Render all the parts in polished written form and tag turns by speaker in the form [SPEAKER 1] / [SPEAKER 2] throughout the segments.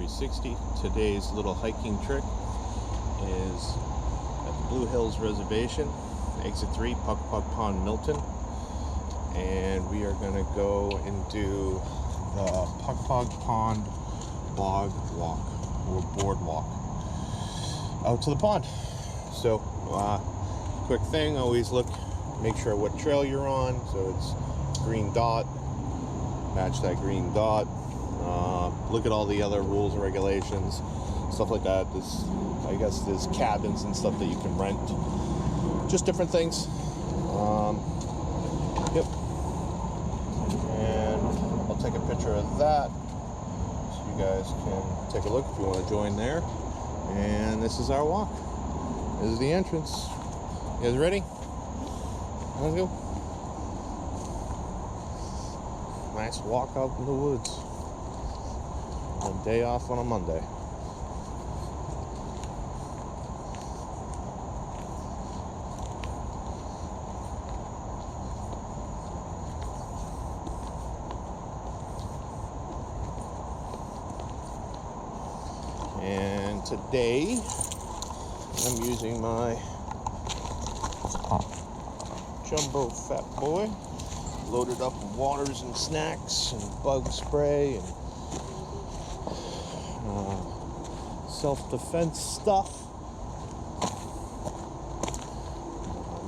[SPEAKER 1] 360. Today's little hiking trick is at the Blue Hills Reservation, exit 3, Ponkpoag Pond, Milton. And we are going to go and do the Ponkpoag Pond Bog Walk, or Boardwalk, out to the pond. So, quick thing, always make sure what trail you're on. So it's green dot, match that green dot. Look at all the other rules and regulations, stuff like that. I guess there's cabins and stuff that you can rent, just different things. Yep. And I'll take a picture of that so you guys can take a look if you want to join there. And this is our walk. This is the entrance. You guys ready? Let's go. Nice walk out in the woods. A day off on a Monday. And today I'm using my Jumbo Fat Boy, loaded up with waters and snacks and bug spray and self-defense stuff.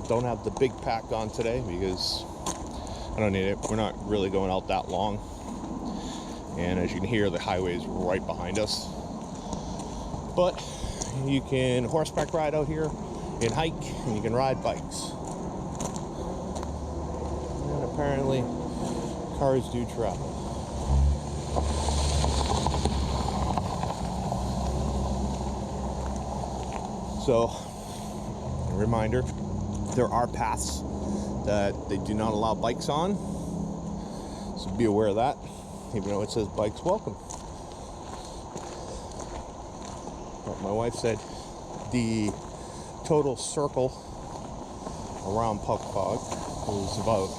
[SPEAKER 1] Don't have the big pack on today because I don't need it. We're not really going out that long. And as you can hear, the highway is right behind us. But you can horseback ride out here and hike, and you can ride bikes. And apparently, cars do travel. So, a reminder, there are paths that they do not allow bikes on. So be aware of that, even though it says bikes welcome. But my wife said the total circle around Ponkpoag is about,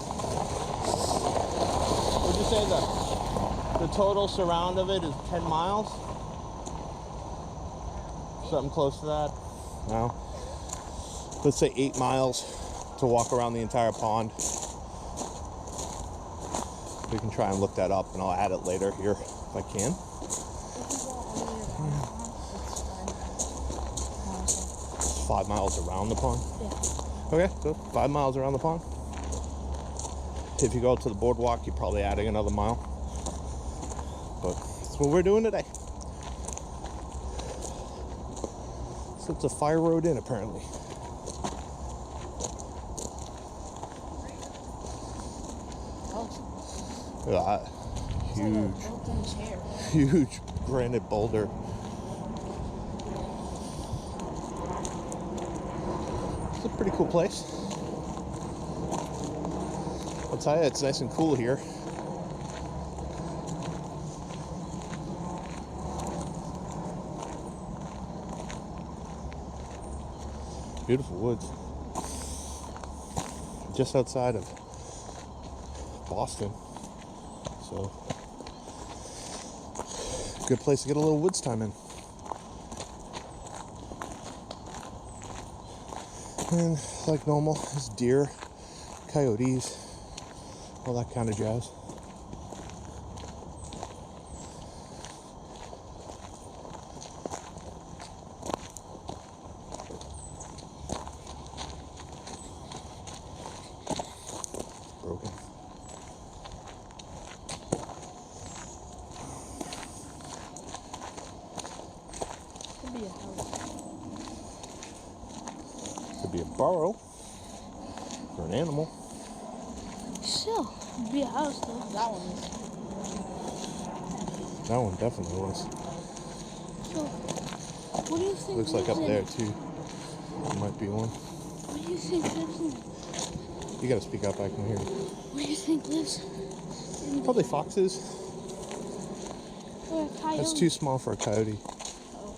[SPEAKER 1] what'd you say, the total surround of it is 10 miles? Something close to that. No, let's say 8 miles to walk around the entire pond. We can try and look that up, and I'll add it later here if I can. 5 miles around the pond? Yeah. Okay, so 5 miles around the pond. If you go to the boardwalk, you're probably adding another mile. But that's what we're doing today. So it's a fire road in, apparently. Look at that. Huge granite boulder. It's a pretty cool place. I'll tell you, it's nice and cool here. Beautiful woods. Just outside of Boston. So, good place to get a little woods time in. And like normal, there's deer, coyotes, all that kind of jazz. Broken.
[SPEAKER 2] Could be a house.
[SPEAKER 1] Could be a burrow for an animal.
[SPEAKER 2] Still, it'd be a house though. That one is.
[SPEAKER 1] That one definitely was.
[SPEAKER 2] So, what do you think?
[SPEAKER 1] Looks like up there too. There might be one.
[SPEAKER 2] What do you think lives in?
[SPEAKER 1] You gotta speak up, I can hear you.
[SPEAKER 2] What do you think lives?
[SPEAKER 1] Probably foxes.
[SPEAKER 2] Or a coyote?
[SPEAKER 1] That's too small for a coyote.
[SPEAKER 2] Oh.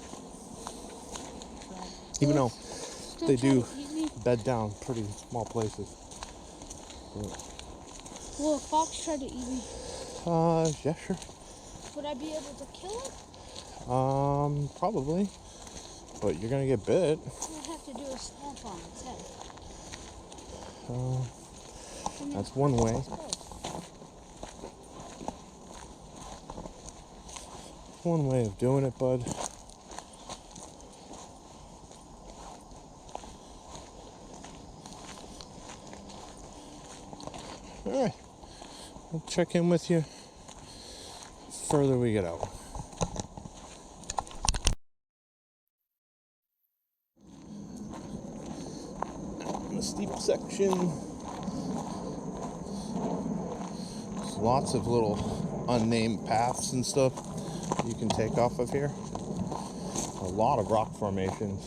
[SPEAKER 1] Even though
[SPEAKER 2] Still
[SPEAKER 1] they
[SPEAKER 2] try
[SPEAKER 1] do
[SPEAKER 2] to eat me?
[SPEAKER 1] bed down pretty small places.
[SPEAKER 2] Will a fox try to eat me?
[SPEAKER 1] Yeah, sure.
[SPEAKER 2] Would I be able to kill it?
[SPEAKER 1] Probably. But you're gonna get bit.
[SPEAKER 2] All I have to do is stomp on its head. And then
[SPEAKER 1] That's one way.
[SPEAKER 2] it's good.
[SPEAKER 1] One way of doing it, bud. Alright. We'll check in with you the further we get out. In the steep section, there's lots of little unnamed paths and stuff you can take off of here. A lot of rock formations,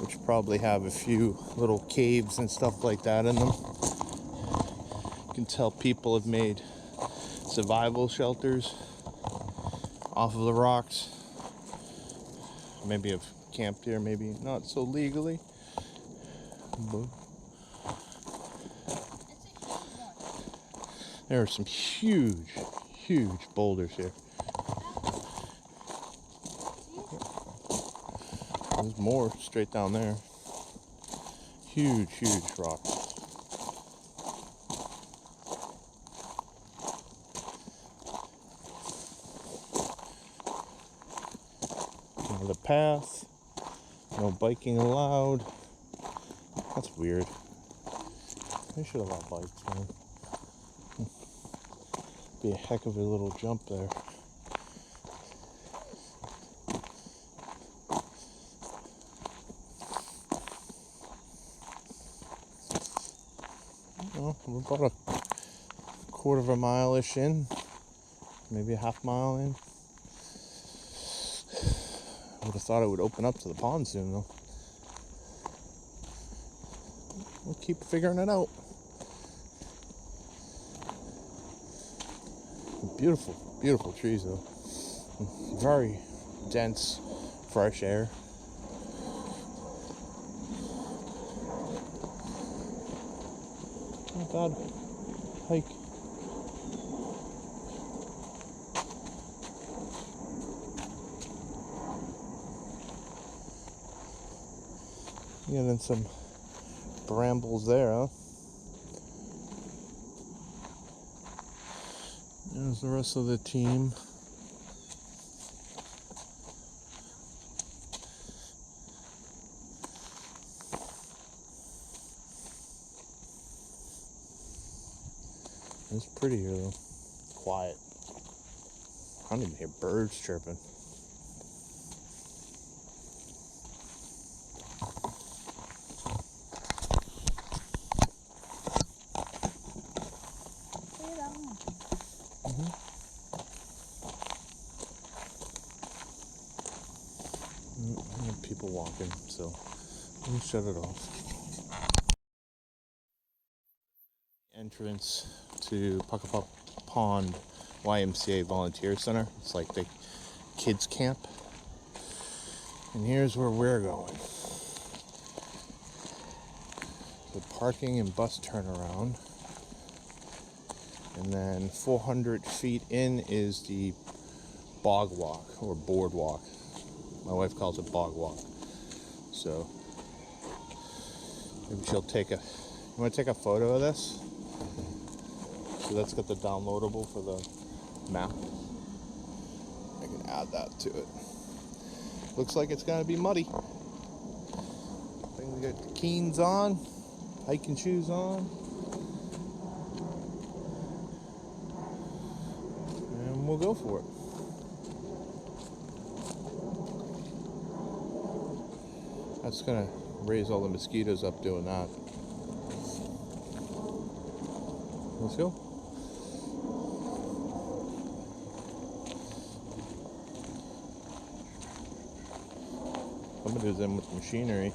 [SPEAKER 1] which probably have a few little caves and stuff like that in them. You can tell people have made survival shelters off of the rocks. Maybe have camped here, maybe not so legally. But there are some huge boulders here. There's more straight down there. Huge rocks. Another path. No biking allowed. That's weird. They should allow bikes, man. Be a heck of a little jump there. Well, we're about a quarter of a mile-ish in, maybe a half mile in. I would have thought it would open up to the pond soon, though. We'll keep figuring it out. Beautiful trees, though. Very dense, fresh air. Not bad hike. Getting some brambles there, huh? There's the rest of the team. It's pretty here, though. Quiet. I don't even hear birds chirping. People walking, so we'll shut it off. Entrance to Ponkpoag Pond YMCA Volunteer Center. It's like the kids camp. And here's where we're going. The parking and bus turnaround. And then 400 feet in is the Bog Walk or Boardwalk. My wife calls it Bog Walk. So maybe she'll take a. You want to take a photo of this? So that's got the downloadable for the map. I can add that to it. Looks like it's gonna be muddy. I think we got the KEENEs on, hiking shoes on, and we'll go for it. That's gonna raise all the mosquitoes up doing that. Let's go. Somebody's in with machinery.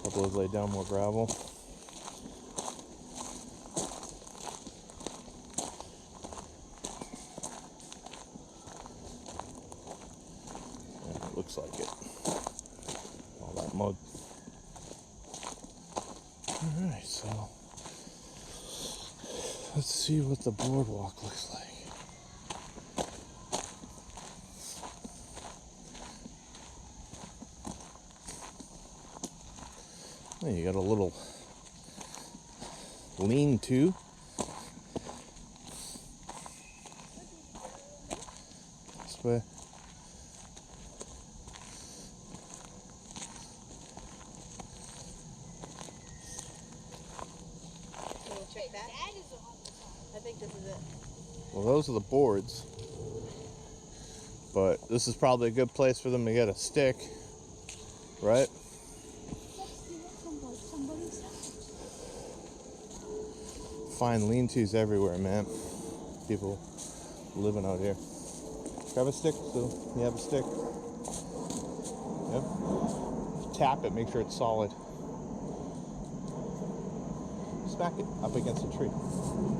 [SPEAKER 1] Couple of lay down more gravel. Yeah, it looks like it. All that mud. Alright, so let's Let's see what the boardwalk looks like. Oh, you got a little lean-to. This way.
[SPEAKER 3] Check that. I think this is it.
[SPEAKER 1] Well, those are the boards. But this is probably a good place for them to get a stick, right? Find lean-tos everywhere, man. People living out here. Grab a stick, so you have a stick. Yep. Tap it, make sure it's solid. Smack it up against a tree.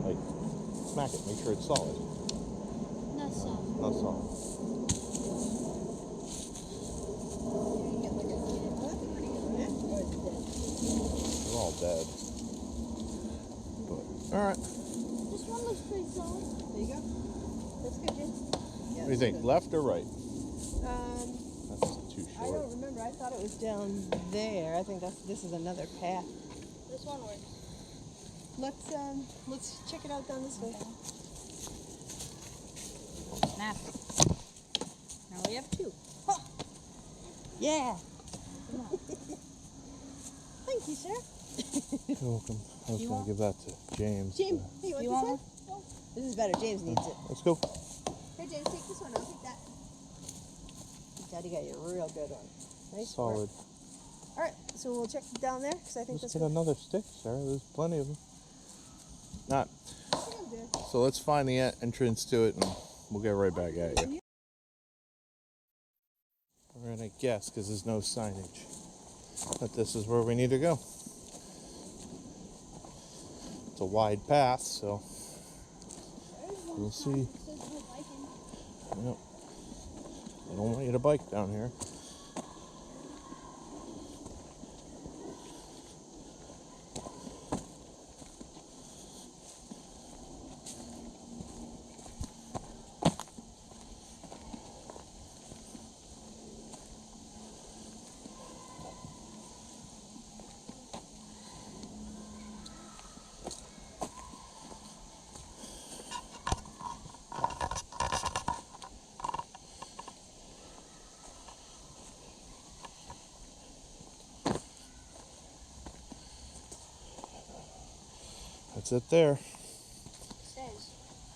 [SPEAKER 1] Like, smack it, make sure it's solid.
[SPEAKER 2] Not solid.
[SPEAKER 1] Not solid. They're all dead. But, alright.
[SPEAKER 2] This one looks pretty solid.
[SPEAKER 3] There you go. That's good, James. Yeah,
[SPEAKER 1] What do you think, left or right? That's too
[SPEAKER 3] I
[SPEAKER 1] short.
[SPEAKER 3] don't remember. I thought it was down there. I think this is another path.
[SPEAKER 2] This one works.
[SPEAKER 3] Let's check it out down this way.
[SPEAKER 2] Snap. Now we have two.
[SPEAKER 3] Huh. Yeah. Thank you, sir.
[SPEAKER 1] You're welcome. I was going to give that to James.
[SPEAKER 3] James, hey, you want this one? This is better. James needs it.
[SPEAKER 1] Let's go.
[SPEAKER 3] Here, James, take this one. I'll take that. Daddy got you a real good one. Nice
[SPEAKER 1] Solid.
[SPEAKER 3] work. All right, so we'll check down there because I think
[SPEAKER 1] Let's
[SPEAKER 3] that's
[SPEAKER 1] get another stick, Sarah. There's plenty of them. Not.
[SPEAKER 3] I think I'm good.
[SPEAKER 1] So let's find the entrance to it and we'll get right back at you. Alright, I guess, because there's no signage. But this is where we need to go. It's a wide path, so we'll see. Yep. I don't want you to bike down here. That's it there.
[SPEAKER 2] It says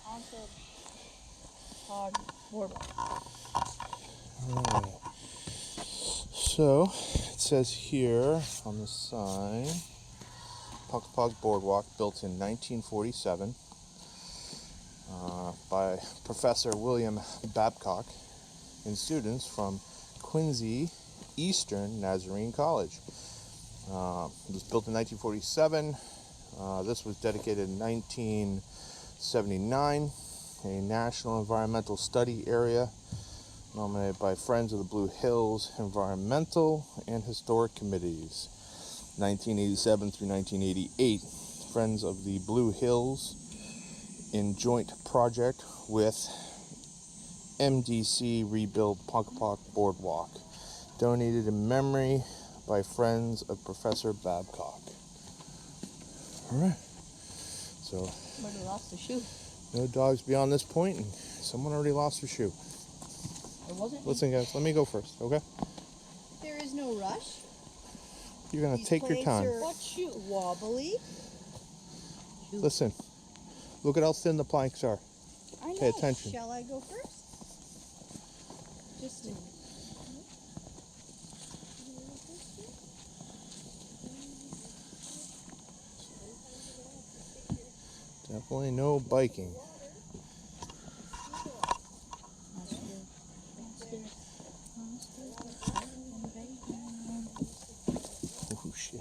[SPEAKER 2] onto Bog Boardwalk.
[SPEAKER 1] Alright. So, it says here on the sign, Ponkpoag Boardwalk, built in 1947 by Professor William Babcock and students from Quincy Eastern Nazarene College. It was built in 1947. This was dedicated in 1979, a National Environmental Study Area nominated by Friends of the Blue Hills Environmental and Historic Committees, 1987 through 1988. Friends of the Blue Hills in joint project with MDC Rebuild Ponkpoag Boardwalk, donated in memory by Friends of Professor Babcock. Alright, so
[SPEAKER 2] Somebody lost the shoe.
[SPEAKER 1] no dogs beyond this point, and someone already lost their shoe.
[SPEAKER 2] It wasn't.
[SPEAKER 1] Listen, guys, let me go first, okay?
[SPEAKER 3] There is no rush.
[SPEAKER 1] You're gonna
[SPEAKER 3] These
[SPEAKER 1] take your
[SPEAKER 3] planks
[SPEAKER 1] time.
[SPEAKER 3] are
[SPEAKER 2] What shoe?
[SPEAKER 3] wobbly.
[SPEAKER 1] Listen, look at how thin the planks are.
[SPEAKER 3] I know.
[SPEAKER 1] Pay attention.
[SPEAKER 3] Shall I go first? Just to...
[SPEAKER 1] Definitely no biking. Oh shit.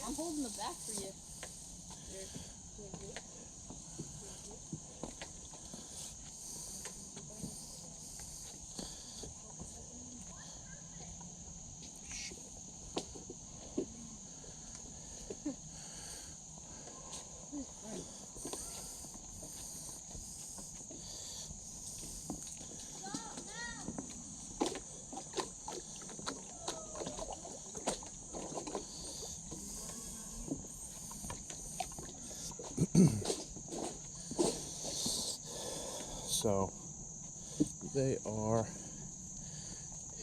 [SPEAKER 2] I'm holding the back for you.
[SPEAKER 1] So they are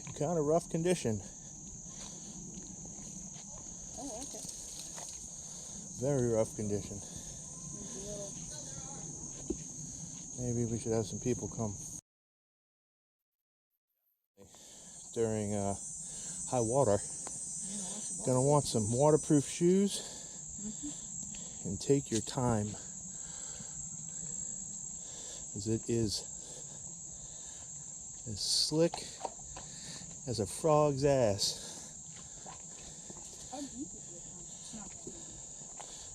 [SPEAKER 1] in kind of rough condition.
[SPEAKER 3] Oh, okay.
[SPEAKER 1] Very rough condition. Maybe we should have some people come during high water. Gonna want some waterproof shoes and take your time, as it is as slick as a frog's ass.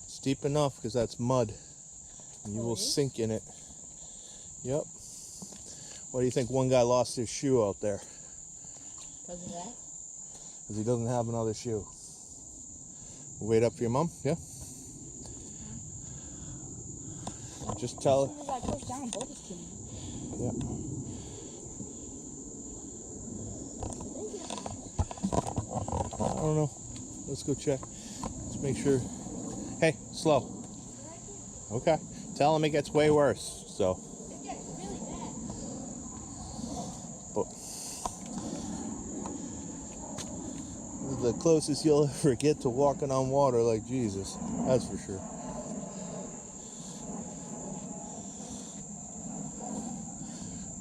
[SPEAKER 1] It's deep enough because that's mud and you will sink in it. Yep. Why do you think one guy lost his shoe out there?
[SPEAKER 3] Because of that?
[SPEAKER 1] Because he doesn't have another shoe. Wait up for your mom? Yeah? Just tell her.
[SPEAKER 3] As soon as I push down, both is KEENE.
[SPEAKER 1] Yeah. I don't know. Let's go check. Let's make sure. Hey, slow. Okay. Tell him it gets way worse. So.
[SPEAKER 3] It gets really bad.
[SPEAKER 1] But this is the closest you'll ever get to walking on water like Jesus. That's for sure.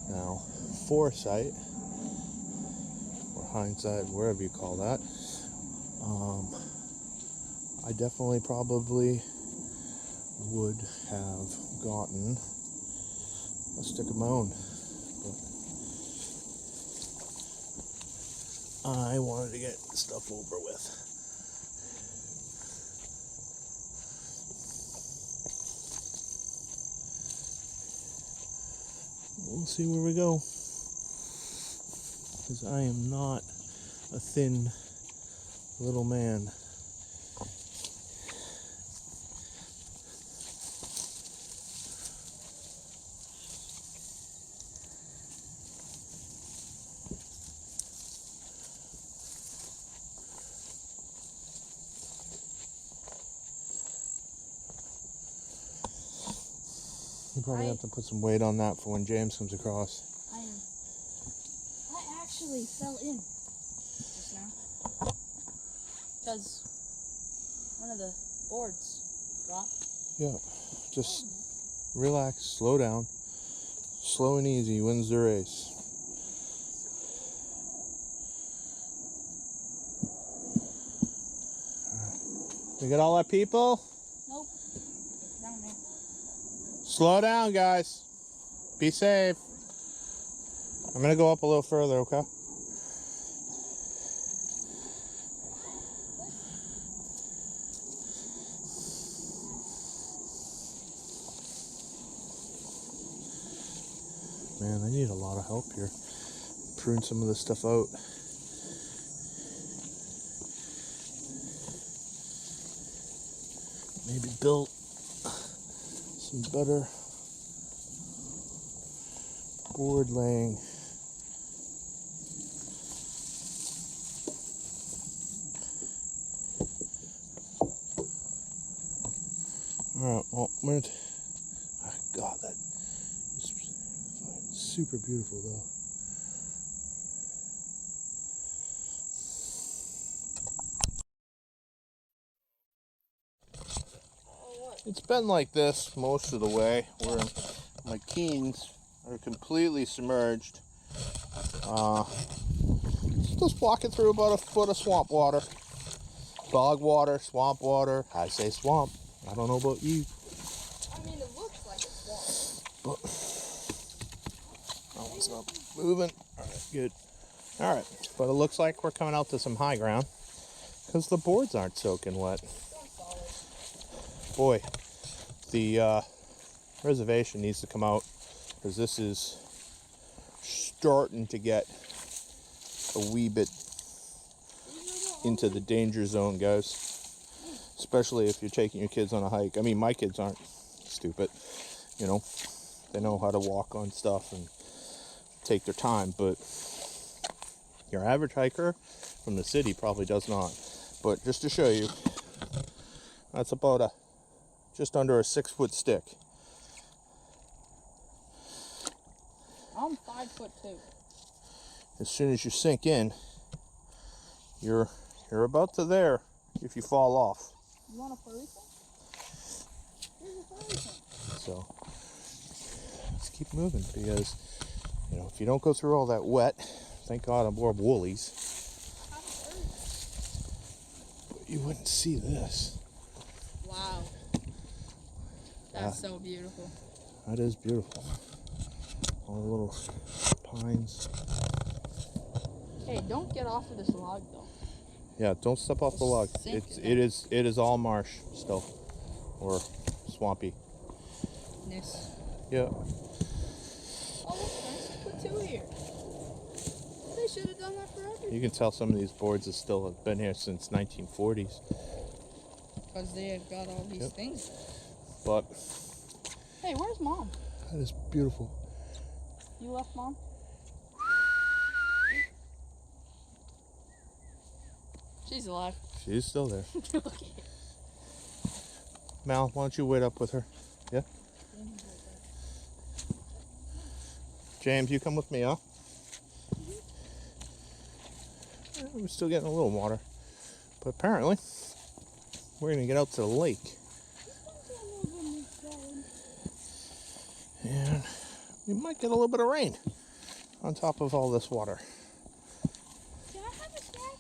[SPEAKER 1] Now, foresight, or hindsight, wherever you call that, I definitely probably would have gotten a stick of my own, but I wanted to get stuff over with. We'll see where we go, because I am not a thin little man. You probably have to put some weight on that for when James comes across.
[SPEAKER 3] I am. I actually fell in just now. Because one of the boards dropped.
[SPEAKER 1] Yeah, just relax, slow down. Slow and easy wins the race. We got all our people?
[SPEAKER 3] Nope. Down there.
[SPEAKER 1] Slow down, guys. Be safe. I'm gonna go up a little further, okay? Man, I need a lot of help here. Prune some of this stuff out. Maybe build some better board laying. Alright, well, God, that is super beautiful though. It's been like this most of the way, where my KEENEs are completely submerged. Just walking through about a foot of swamp water. Bog water, swamp water. I say swamp. I don't know about you.
[SPEAKER 3] I mean, it looks like a swamp.
[SPEAKER 1] But that one's not moving. Alright, good. Alright, but it looks like we're coming out to some high ground because the boards aren't soaking wet. Boy, the reservation needs to come out because this is starting to get a wee bit into the danger zone, guys. Especially if you're taking your kids on a hike. I mean, my kids aren't stupid, you know. They know how to walk on stuff and take their time, but your average hiker from the city probably does not. But just to show you, that's about just under a 6-foot stick.
[SPEAKER 2] I'm 5'2".
[SPEAKER 1] As soon as you sink in, you're about to there if you fall off.
[SPEAKER 2] You want a furry thing? Here's a furry thing.
[SPEAKER 1] So let's keep moving because, you know, if you don't go through all that wet, thank God I'm aboard woolies, you wouldn't see this.
[SPEAKER 2] Wow. That's so beautiful.
[SPEAKER 1] That is beautiful. All the little pines.
[SPEAKER 2] Hey, don't get off of this log though.
[SPEAKER 1] Yeah, don't step off the log.
[SPEAKER 2] Sink
[SPEAKER 1] It is all marsh still, or swampy.
[SPEAKER 2] Nice.
[SPEAKER 1] Yeah.
[SPEAKER 2] Oh, that's nice. Put two here. They should have done that forever.
[SPEAKER 1] You can tell some of these boards have still have been here since 1940s.
[SPEAKER 2] Because they have got all these things.
[SPEAKER 1] But
[SPEAKER 2] Hey, where's Mom?
[SPEAKER 1] that is beautiful.
[SPEAKER 2] You left Mom? She's alive.
[SPEAKER 1] She's still there.
[SPEAKER 2] Okay.
[SPEAKER 1] Mal, why don't you wait up with her? Yeah? James, you come with me, huh? We're still getting a little water. But apparently, we're going to get out to the lake. And we might get a little bit of rain on top of all this water.
[SPEAKER 2] Can I have a snack?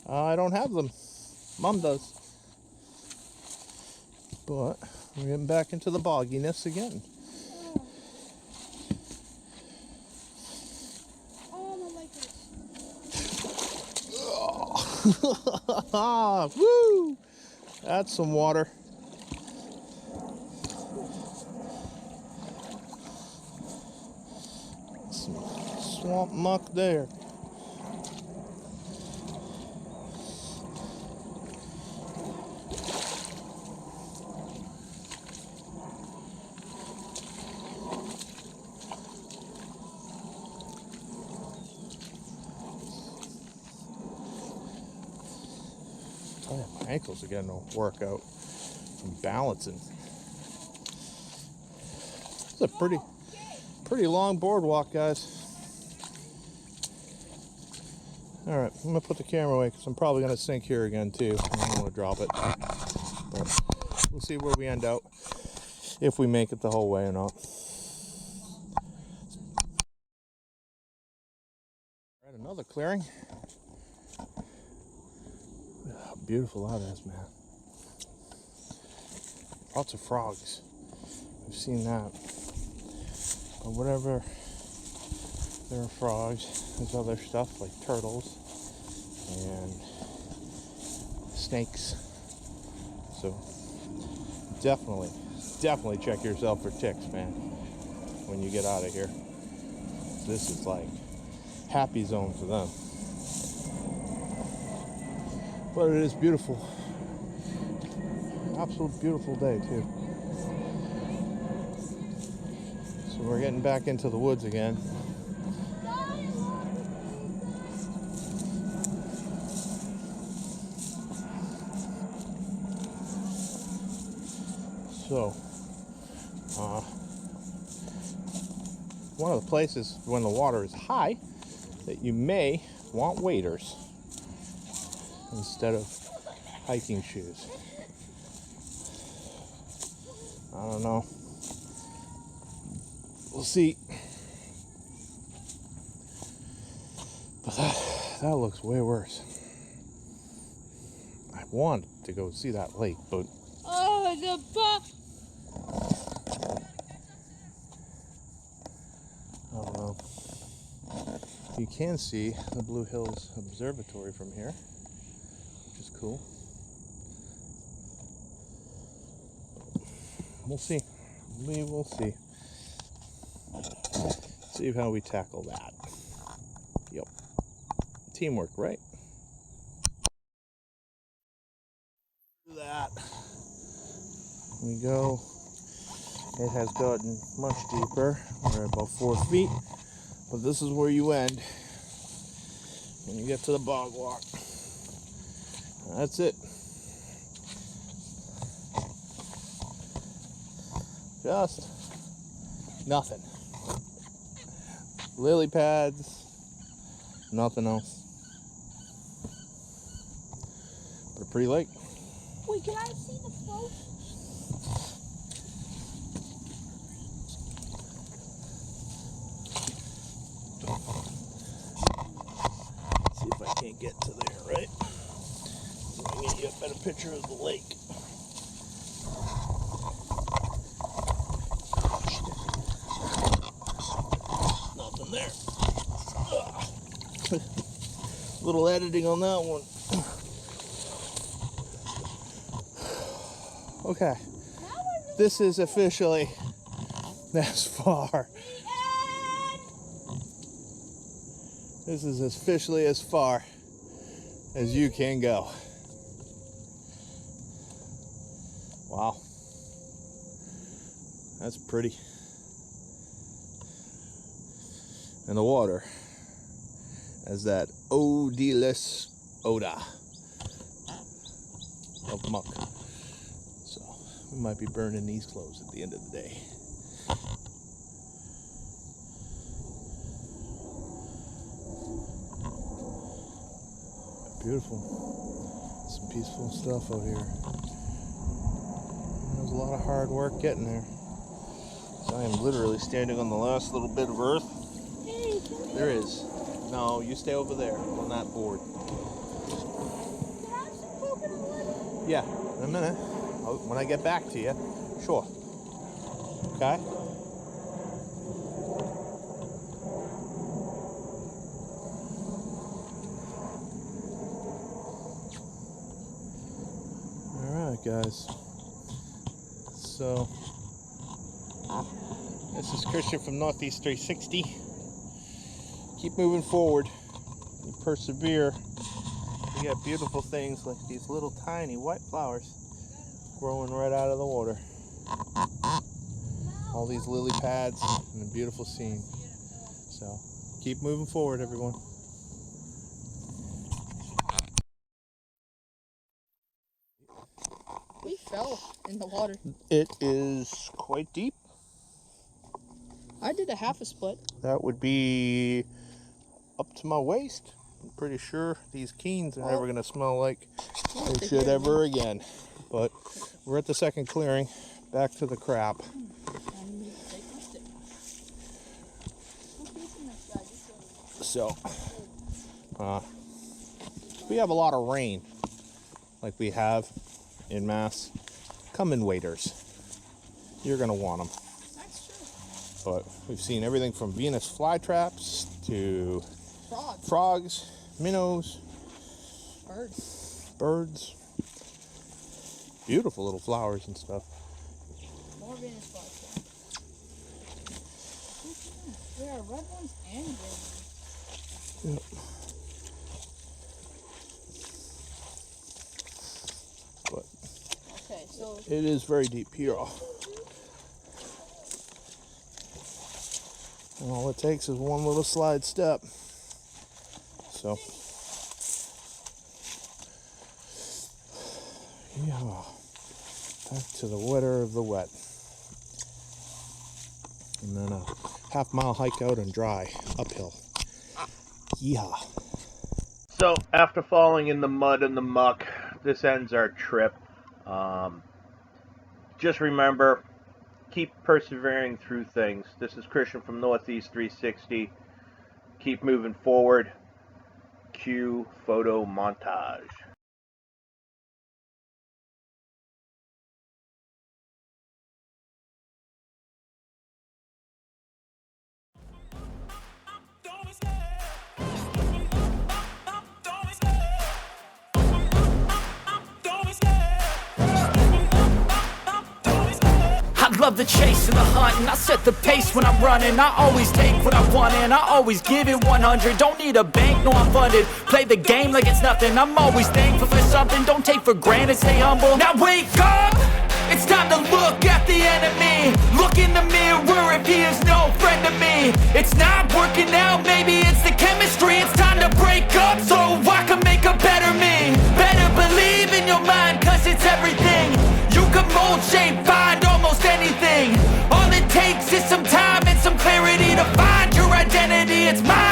[SPEAKER 1] I don't have them. Mom does. But we're getting back into the bogginess again.
[SPEAKER 2] Oh, I like this.
[SPEAKER 1] Woo! That's some water. Some swamp muck there. Oh, my ankles are getting a workout from balancing. It's a pretty long boardwalk, guys. All right, I'm gonna put the camera away because I'm probably gonna sink here again too. I don't want to drop it, but we'll see where we end out, if we make it the whole way or not. All right, another clearing. How beautiful that is, man. Lots of frogs. We've seen that. But whatever, there are frogs. There's other stuff like turtles and snakes. So definitely check yourself for ticks, man, when you get out of here. This is like happy zone for them. But it is beautiful. Absolute beautiful day too. So we're getting back into the woods again. So, one of the places when the water is high that you may want waders instead of hiking shoes. I don't know. We'll see. But that looks way worse. I want to go see that lake, but
[SPEAKER 2] Oh, the bug.
[SPEAKER 1] I don't know. You can see the Blue Hills Observatory from here, which is cool. We'll see. We will see. See how we tackle that. Yep. Teamwork, right? Do that. We go. It has gotten much deeper. We're at about 4 feet. But this is where you end when you get to the Bog Walk. That's it. Just nothing. lily pads, nothing else. But a pretty lake.
[SPEAKER 2] Wait, can I see the float?
[SPEAKER 1] See if I can't get to there, right? So I can get you a better picture of the lake. Nothing there. Little editing on that one. Okay. This is officially as far. This is officially as far as you can go. Wow. That's pretty. And the water has that odorless odor of muck. So we might be burning these clothes at the end of the day. Beautiful. Some peaceful stuff out here. There's a lot of hard work getting there. So I am literally standing on the last little bit of earth.
[SPEAKER 2] Hey,
[SPEAKER 1] There is. No, you stay over there on that board.
[SPEAKER 2] can I have some coconut water?
[SPEAKER 1] Yeah, in a minute. When I get back to you, sure. Okay? Alright, guys. So, this is Christian from Northeast 360. Keep moving forward. You persevere. You get beautiful things like these little tiny white flowers growing right out of the water. All these lily pads and a beautiful scene. So keep moving forward, everyone.
[SPEAKER 2] We fell in the water.
[SPEAKER 1] It is quite deep.
[SPEAKER 2] I did a half a split.
[SPEAKER 1] That would be up to my waist. I'm pretty sure these KEENEs are never going to smell like they should ever again. But we're at the second clearing. Back to the crap. So, we have a lot of rain, like we have in Mass. Come in, waders. You're going to want them.
[SPEAKER 2] That's true.
[SPEAKER 1] But we've seen everything from Venus flytraps to frogs, minnows, birds, beautiful little flowers and stuff.
[SPEAKER 2] More Venus flytraps. There are red ones and green ones.
[SPEAKER 1] Yep. But
[SPEAKER 2] Okay, so
[SPEAKER 1] it is very deep here. And all it takes is one little slide step. So, yeah, back to the wetter of the wet. And then a half-mile hike out and dry, uphill. Yeah. So, after falling in the mud and the muck, this ends our trip. Just remember, keep persevering through things. This is Christian from Northeast 360. Keep moving forward. Cue photo montage.
[SPEAKER 4] I love the chase and the hunt, and I set the pace when I'm running. I always take what I want and I always give it 100. Don't need a bank, no I'm funded. Play the game like it's nothing. I'm always thankful for something. Don't take for granted, stay humble. Now wake up! It's time to look at the enemy. Look in the mirror if he is no friend to me. It's not working out, maybe it's the chemistry. It's time to break up so I can make a better me. Better believe in your mind, cause it's everything. You can mold, shape, find almost anything. All it takes is some time and some clarity to find your identity. that's mine.